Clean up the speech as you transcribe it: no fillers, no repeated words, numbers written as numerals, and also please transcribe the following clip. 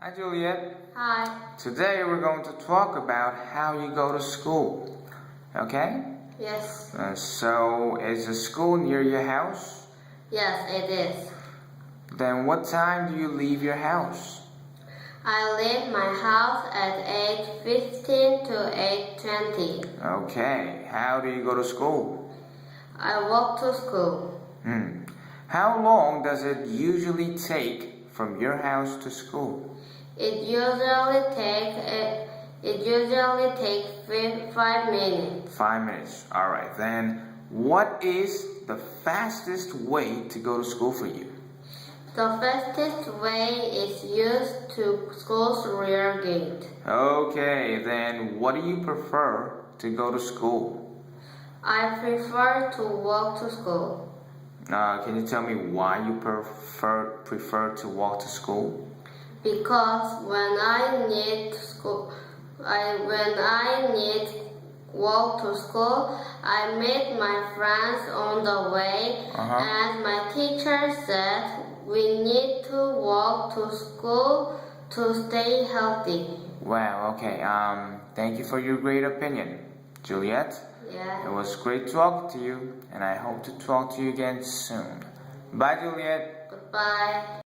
Hi, Juliet. Hi. Today we're going to talk about how you go to school. Okay? Yes. So, is the school near your house? Yes, it is. Then what time do you leave your house? I leave my house at 8:15 to 8:20. Okay. How do you go to school? I walk to school. How long does it usually take from your house to school? It usually takes 5 minutes. 5 minutes. All right. Then what is the fastest way to go to school for you? The fastest way is used to school's rear gate. Okay, then what do you prefer to go to school? I prefer to walk to school Can you tell me why you prefer to walk to school? because when I need walk to school, I meet my friends on the way, and my teacher said we need to walk to school to stay healthy. Wow, okay. Thank you for your great opinion, Juliet. Yeah. It was great talking to you, and I hope to talk to you again soon. Bye, Juliet. Goodbye.